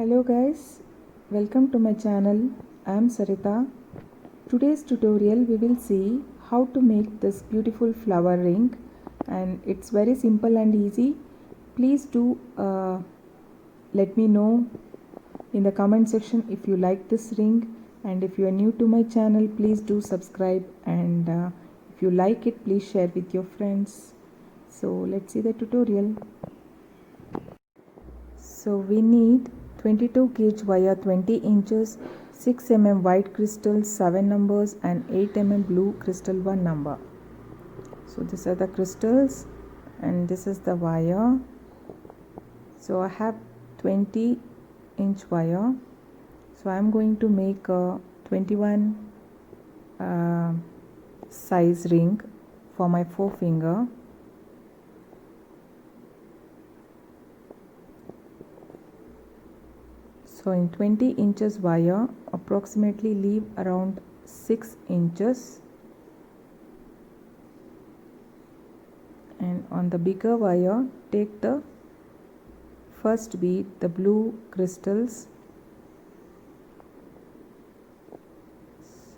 Hello guys, welcome to my channel. I am Sarita. Today's tutorial we will see how to make this beautiful flower ring, and it's very simple and easy. Please do let me know in the comment section if you like this ring, and if you are new to my channel please do subscribe, and if you like it please share with your friends. So let's see the tutorial. So we need 22 gauge wire 20 inches, 6 mm white crystal 7 numbers and 8 mm blue crystal 1 number. So these are the crystals and this is the wire. So I have 20-inch wire. So I am going to make a 21 size ring for my forefinger. So in 20 inches wire, approximately leave around 6 inches, and on the bigger wire take the first bead, the blue crystals.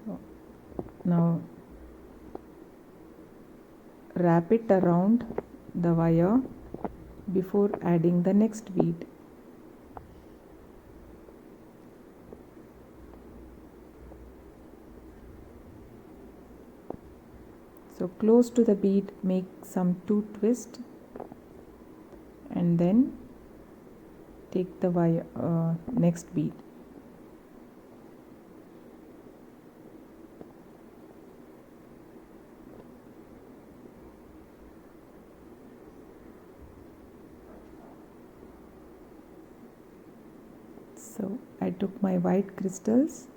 So now wrap it around the wire before adding the next bead. So close to the bead make some 2 twists and then take the wire next bead. So I took my white crystals,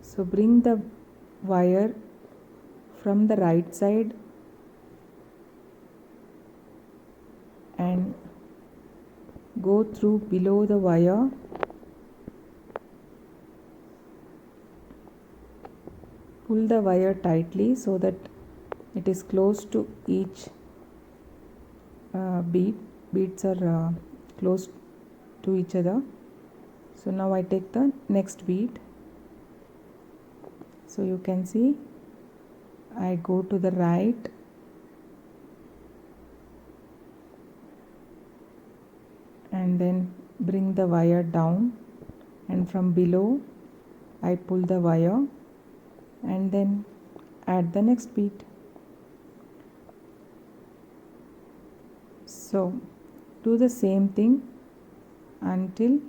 so bring the wire from the right side and go through below the wire. Pull the wire tightly so that it is close to each bead. Beads are close to each other. So now I take the next bead. So you can see I go to the right and then bring the wire down, and from below I pull the wire and then add the next bead. So do the same thing until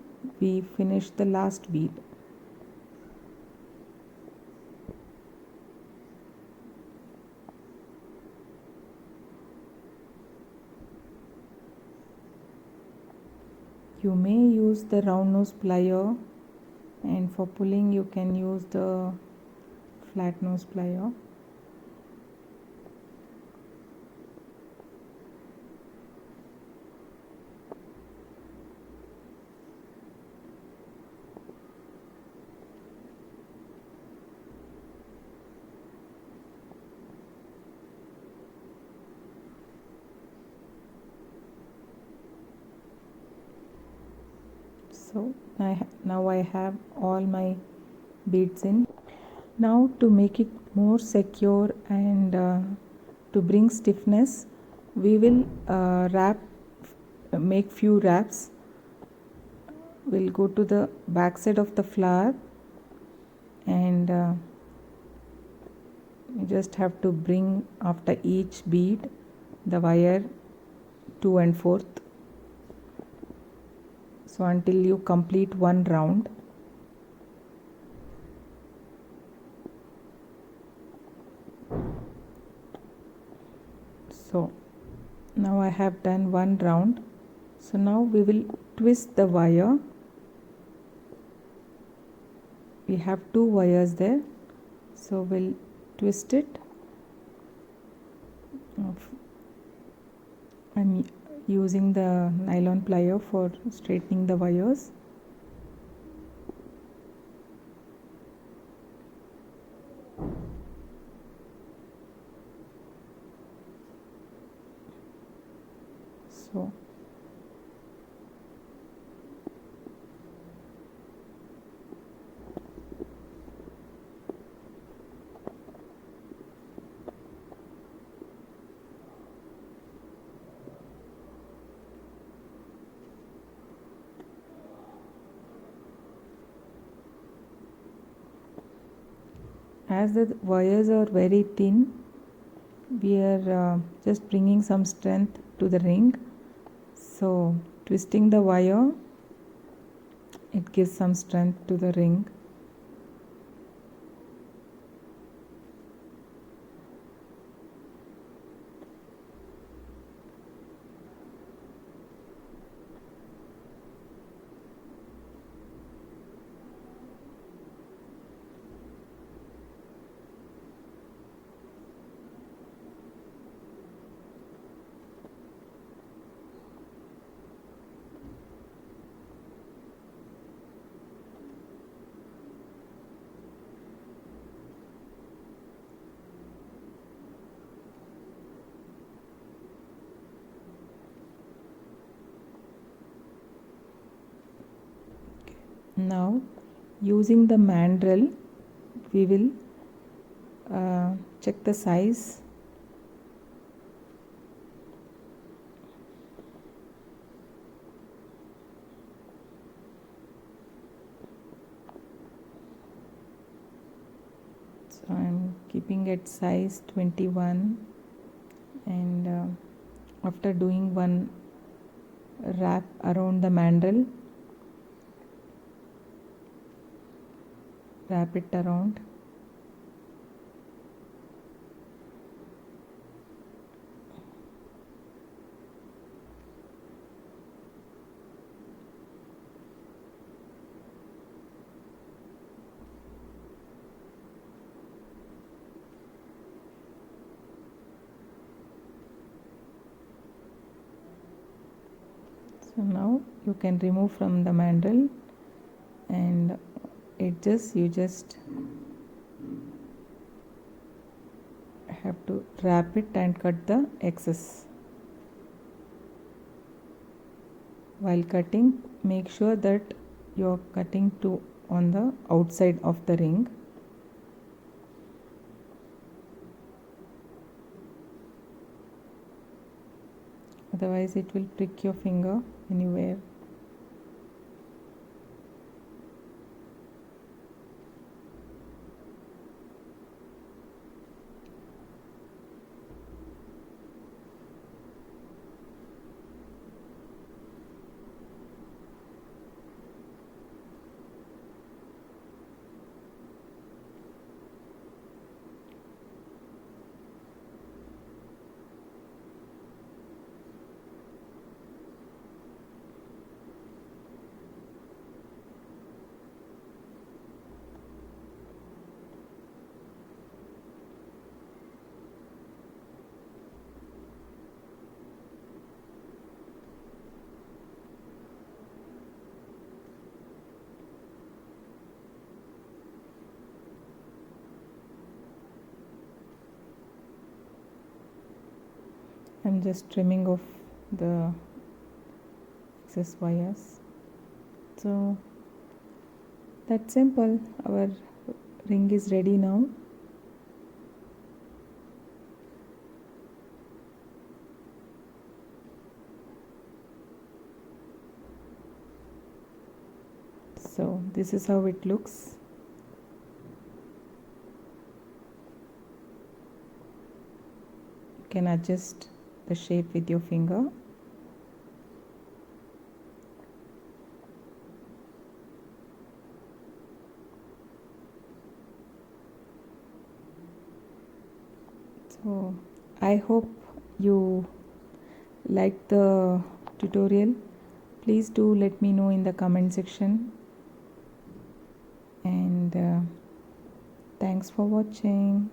we finish the last bead. You may use the round nose plier, and for pulling you can use the flat nose plier. So now I have all my beads in. Now to make it more secure and to bring stiffness, we will make few wraps. We'll go to the back side of the flower and you just have to bring after each bead the wire 2 1/4. So until you complete one round. So now I have done one round. So now we will twist the wire. We have 2 wires there, so we'll twist it. I'm using the nylon plier for straightening the wires. So as the wires are very thin, we are just bringing some strength to the ring. So twisting the wire, it gives some strength to the ring. Now using the mandrel, we will check the size. So I'm keeping it size 21, and after doing one wrap around the mandrel, wrap it around. So now you can remove from the mandrel, and you just have to wrap it and cut the excess. While cutting, make sure that you are cutting on the outside of the ring. Otherwise it will prick your finger anywhere. I'm just trimming off the excess wires. So that's simple. Our ring is ready now. So this is how it looks. You can adjust the shape with your finger. So I hope you like the tutorial. Please do let me know in the comment section, and thanks for watching.